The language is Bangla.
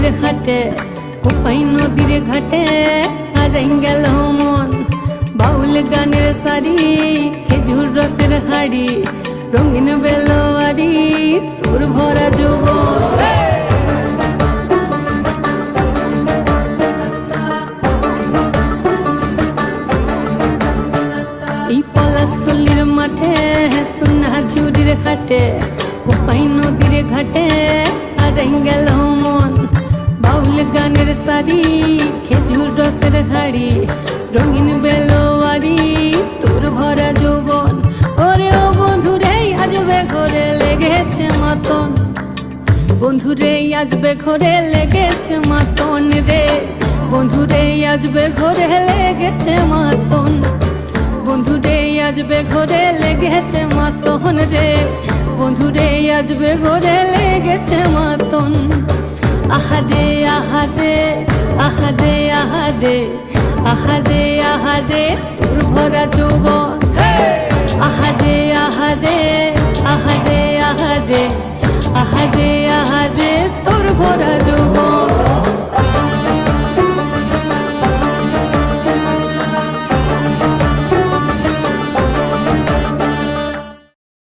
নদীর ঘাটে, কোপাই নদীর ঘাটে হারাই গেল মন। বাউল গানের সারি, খেজুর রসের হাড়ি, রঙিন বেলোয়ারি তোর ভরা যৌবন। এই পলাশতলির মাঠে, সোনা ঝুড়ির ঘাটে, কোপাই নদীর ঘাটে হারাই গেল মন। বাউল গানের সারি, খেজুর রসের হাড়ি, রঙিন বেলোয়ারি তোর ভরা যৌবন। ওরে ও বন্ধুরে আজবে ঘরে লেগেছে মাতন, বন্ধুরে আজবে ঘরে লেগেছে মাতন রে, বন্ধুরে আজবে ঘরে লেগেছে মাতন, বন্ধুরে আজবে ঘরে লেগেছে মাতন রে, বন্ধুরে আজবে ঘরে লেগেছে মাতন। আহারে আহারে আহারে